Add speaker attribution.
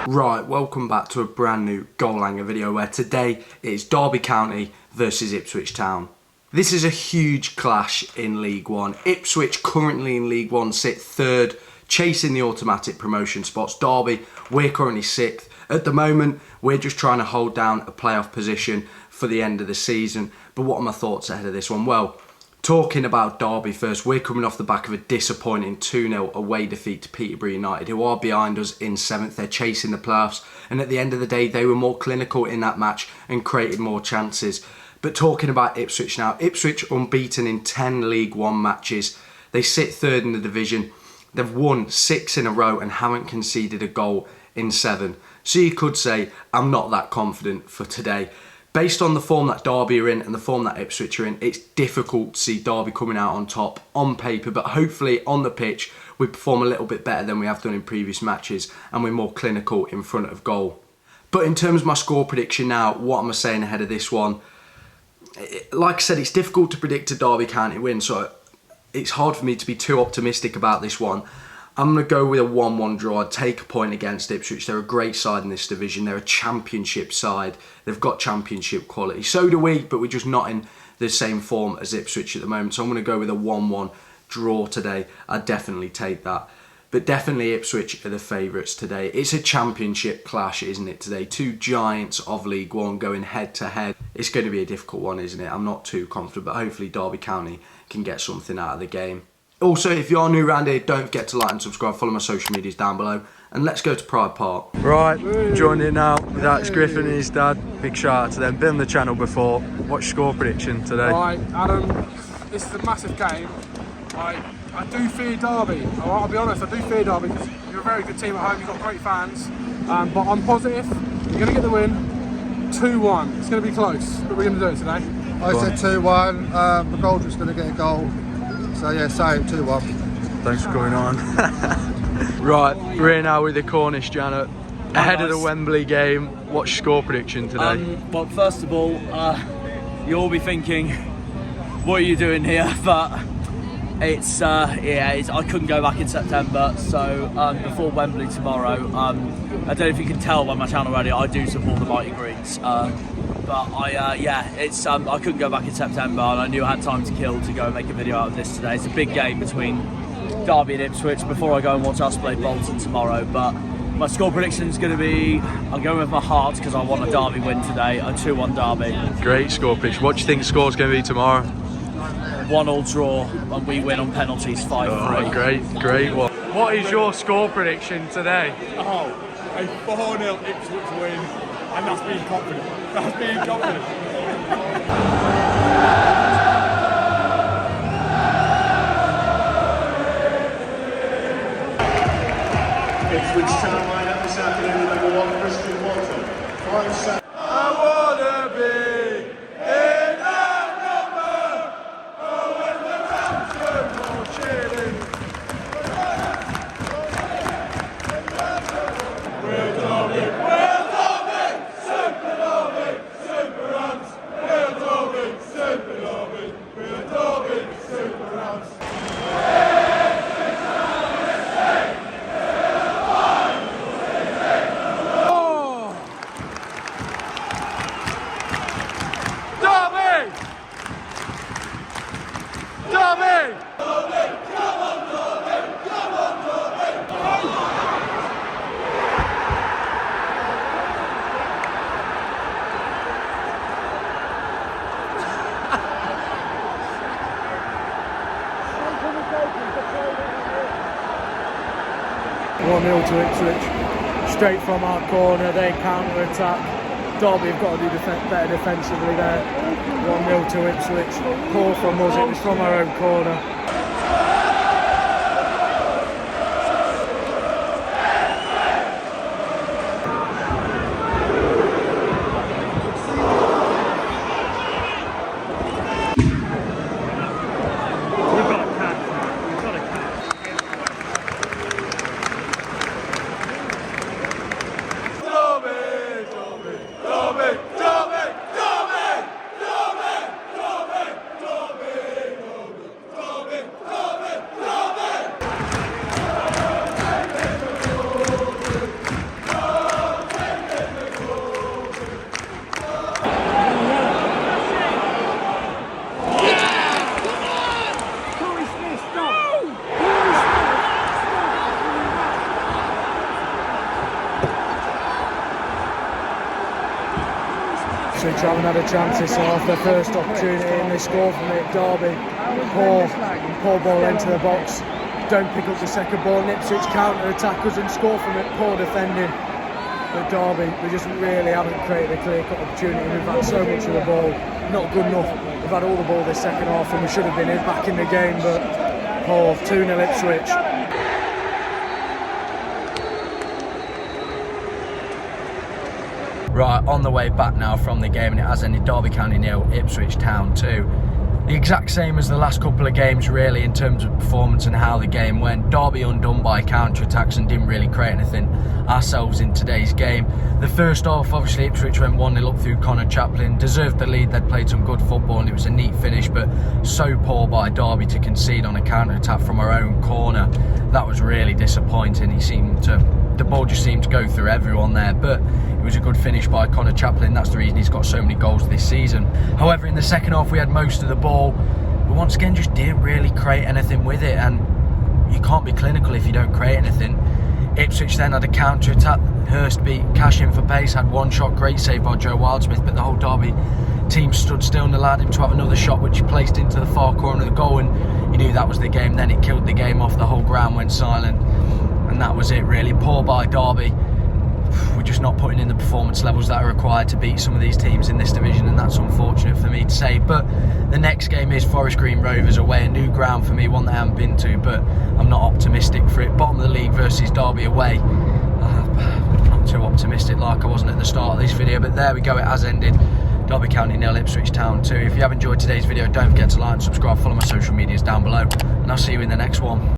Speaker 1: Right, welcome back to a brand new Goalhanger video where today it's Derby County versus Ipswich Town. This is a huge clash in League One. Ipswich currently in League One sit third, chasing the automatic promotion spots. Derby, we're currently sixth. At the moment, we're just trying to hold down a playoff position for the end of the season. But what are my thoughts ahead of this one? Well, talking about Derby first, we're coming off the back of a disappointing 2-0 away defeat to Peterborough United, who are behind us in 7th. They're chasing the playoffs, and at the end of the day, they were more clinical in that match and created more chances. But talking about Ipswich now, Ipswich unbeaten in 10 League One matches. They sit third in the division. They've won 6 in a row and haven't conceded a goal in 7. So you could say, I'm not that confident for today. Based on the form that Derby are in and the form that Ipswich are in, it's difficult to see Derby coming out on top on paper, but hopefully on the pitch we perform a little bit better than we have done in previous matches and we're more clinical in front of goal. But in terms of my score prediction now, what am I saying ahead of this one? Like I said, it's difficult to predict a Derby County win, so it's hard for me to be too optimistic about this one. I'm going to go with a 1-1 draw. I'd take a point against Ipswich. They're a great side in this division. They're a championship side. They've got championship quality. So do we, but we're just not in the same form as Ipswich at the moment. So I'm going to go with a 1-1 draw today. I'd definitely take that. But definitely Ipswich are the favourites today. It's a championship clash, isn't it, today? Two giants of League One going head to head. It's going to be a difficult one, isn't it? I'm not too confident, but hopefully Derby County can get something out of the game. Also, if you are new around here, don't forget to like and subscribe, follow my social medias down below, and let's go to Pride Park. Right, joined in now with Alex Griffin and his dad. Big shout out to them, been on the channel before. What's your score prediction today?
Speaker 2: Right, Adam, this is a massive game. I do fear Derby. I'll be honest, I do fear Derby because you're a very good team at home, you've got great fans, but I'm positive you're going to get the win. 2-1, it's going to be close, but we're going to do it today.
Speaker 3: I said 2-1, McGoldrick's going to get a goal. So yeah, say 2-1.
Speaker 1: Thanks for coming on. Right, we're here now with the Cornish Janet. Ahead of the Wembley game, what's your score prediction today?
Speaker 4: Well, first of all, you'll all be thinking, what are you doing here? But it's I couldn't go back in September, so before Wembley tomorrow, I don't know if you can tell by my channel already, I do support the Mighty Greens. But I couldn't go back in September, and I knew I had time to kill to go and make a video out of this today. It's a big game between Derby and Ipswich before I go and watch us play Bolton tomorrow. But my score prediction is going to be, I'm going with my heart because I want a Derby win today, a 2-1 Derby.
Speaker 1: Great score prediction. What do you think the score's going to be tomorrow?
Speaker 4: 1-1 draw, and we win on penalties 5-3.
Speaker 1: Great one. What is your score prediction today?
Speaker 2: Oh, a 4-0 Ipswich win, and that's being confident. That's being confident.
Speaker 5: Ipswich Town line up this afternoon with number 1 Christian Watson. 5-7.
Speaker 1: I wanna be in that number. Oh, when the man's more chilling. We'll Derby, Super Derby, Super Rams. We'll Derby, Super Derby, we'll Derby, Super Rams.
Speaker 6: One 0 to Ipswich, straight from our corner, they counter-attack. Derby have got to do better defensively there. 1-0 to Ipswich, call from us, it was from our own corner.
Speaker 1: Derby!
Speaker 6: Ipswich haven't had a chance this half. Their first opportunity and they score from it. Derby, poor ball into the box. Don't pick up the second ball. And Ipswich counter-attack us and score from it. Poor defending. But Derby, we just really haven't created a clear-cut opportunity. We've had so much of the ball, not good enough. We've had all the ball this second half and we should have been back in the game, but poor. 2-0 Ipswich.
Speaker 1: Right, on the way back now from the game, and it has ended Derby County 0, Ipswich Town 2. The exact same as the last couple of games really in terms of performance and how the game went. Derby undone by counter-attacks and didn't really create anything ourselves in today's game. The first half, obviously Ipswich went 1-0 up through Connor Chaplin, deserved the lead. They'd played some good football and it was a neat finish, but so poor by Derby to concede on a counter-attack from our own corner. That was really disappointing. The ball just seemed to go through everyone there, but it was a good finish by Connor Chaplin. That's the reason he's got so many goals this season. However, in the second half we had most of the ball, but once again just didn't really create anything with it, and you can't be clinical if you don't create anything. Ipswich then had a counter-attack. Hurst beat Cash in for pace, had one shot, great save by Joe Wildsmith, but the whole Derby team stood still and allowed him to have another shot which he placed into the far corner of the goal, and you knew that was the game. Then it killed the game off, the whole ground went silent. And that was it really. Poor by Derby. We're just not putting in the performance levels that are required to beat some of these teams in this division, and that's unfortunate for me to say. But the next game is Forest Green Rovers away, a new ground for me, one that I haven't been to, but I'm not optimistic for it. Bottom of the league versus Derby away. Not too optimistic like I wasn't at the start of this video, but there we go, it has ended. Derby County 0, Ipswich Town 2. If you have enjoyed today's video, don't forget to like and subscribe, follow my social medias down below, and I'll see you in the next one.